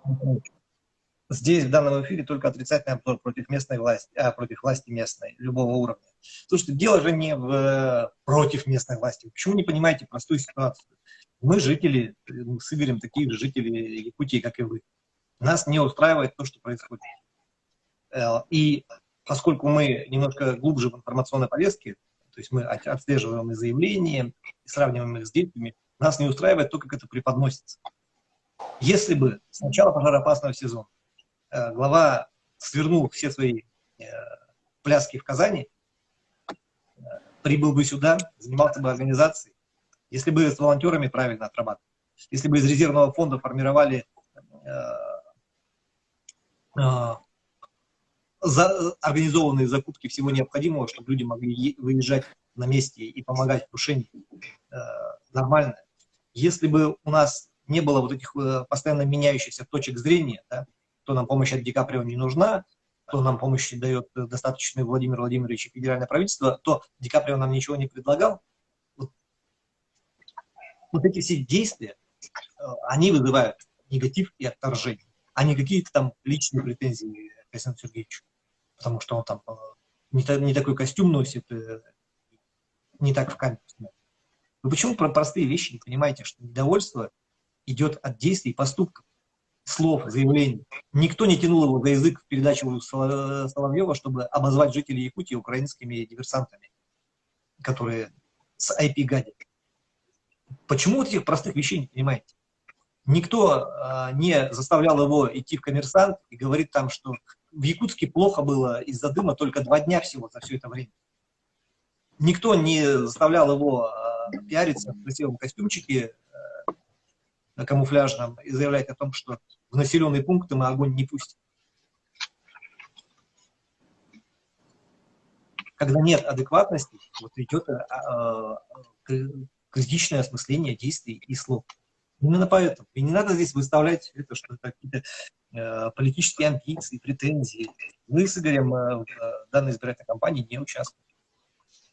Здесь, в данном эфире, только отрицательный обзор против местной власти, против власти местной, любого уровня. Слушайте, дело же не против местной власти. Почему не понимаете простую ситуацию? Мы жители, с Игорем такие же жители Якутии, как и вы. Нас не устраивает то, что происходит. И поскольку мы немножко глубже в информационной повестке, то есть мы отслеживаем и заявления, и сравниваем их с действиями, нас не устраивает то, как это преподносится. Если бы с начала пожароопасного сезона глава свернул все свои пляски в Казани, прибыл бы сюда, занимался бы организацией, если бы с волонтерами правильно отрабатывали, если бы из резервного фонда формировали организованные закупки всего необходимого, чтобы люди могли выезжать на месте и помогать в тушении нормально. Если бы у нас не было вот этих постоянно меняющихся точек зрения, да, то нам помощь от Ди Каприо не нужна, то нам помощь дает достаточный Владимир Владимирович и федеральное правительство, то Ди Каприо нам ничего не предлагал. Вот эти все действия, они вызывают негатив и отторжение, а не какие-то там личные претензии к Александру Сергеевичу, потому что он там не такой костюм носит, не так в камеру снимает. Вы почему про простые вещи не понимаете, что недовольство идет от действий, поступков, слов, заявлений? Никто не тянул его за язык в передачу Соловьева, чтобы обозвать жителей Якутии украинскими диверсантами, которые с IP гадят. Почему вот этих простых вещей не понимаете? Никто не заставлял его идти в «Коммерсант» и говорит там, что в Якутске плохо было из-за дыма только 2 дня всего за все это время. Никто не заставлял его пиариться в красивом костюмчике камуфляжном и заявлять о том, что в населенные пункты мы огонь не пустим. Когда нет адекватности, вот идет критичное осмысление действий и слов. Именно поэтому. И не надо здесь выставлять это, что это какие-то политические амбиции, претензии. Мы с Игорем в данной избирательной кампании не участвуем.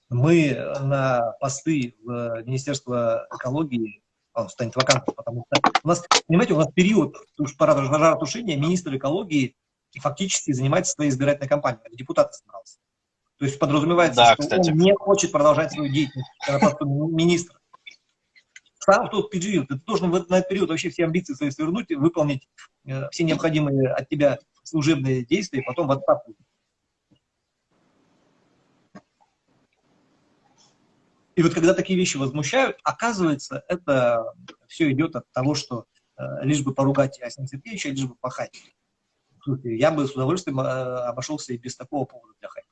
Мы на посты в Министерство экологии, он станет вакантным, потому что у нас, понимаете, у нас период пожаротушения, министр экологии фактически занимается своей избирательной кампанией, как депутат собрался. То есть подразумевается, Да, что кстати. он не хочет продолжать свою деятельность на посту министра. Сам в тот период, ты должен на этот период вообще все амбиции свои свернуть, выполнить все необходимые от тебя служебные действия, и потом в отставку. И вот когда такие вещи возмущают, оказывается, это все идет от того, что лишь бы поругать Александра Сергеевича, лишь бы пахать. Я бы с удовольствием обошелся и без такого повода для хайпа.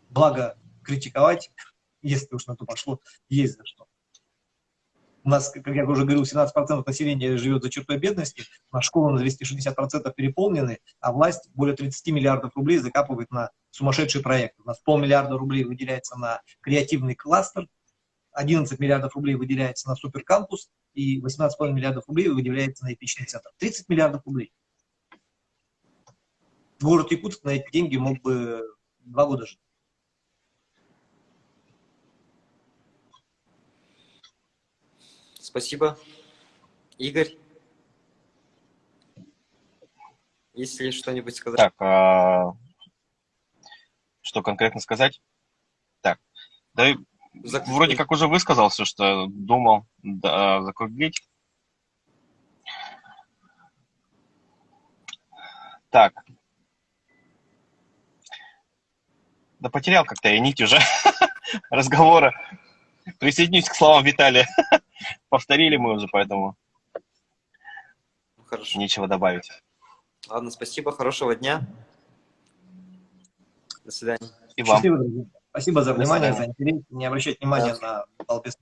Благо, критиковать, если уж на то пошло, есть за что. У нас, как я уже говорил, 17% населения живет за чертой бедности, у нас школы на 260% переполнены, а власть более 30 миллиардов рублей закапывает на сумасшедший проект. У нас 500 миллиарда рублей выделяется на креативный кластер, 11 миллиардов рублей выделяется на суперкампус и 18,5 миллиардов рублей выделяется на эпичный центр. 30 миллиардов рублей. Город Якутск на эти деньги мог бы 2 года жить. Спасибо. Игорь, есть ли что-нибудь сказать? Так, что конкретно сказать? Так, да, вроде как уже высказался, что думал закруглить. Так. Да потерял как-то я нить уже разговора. Присоединюсь к словам Виталия. Повторили мы уже, поэтому Хорошо. Нечего добавить. Ладно, спасибо, хорошего дня. До свидания. И вам. Счастливо, друзья. Спасибо за До внимание, свидания. за интерес. Не обращать внимания на балбес.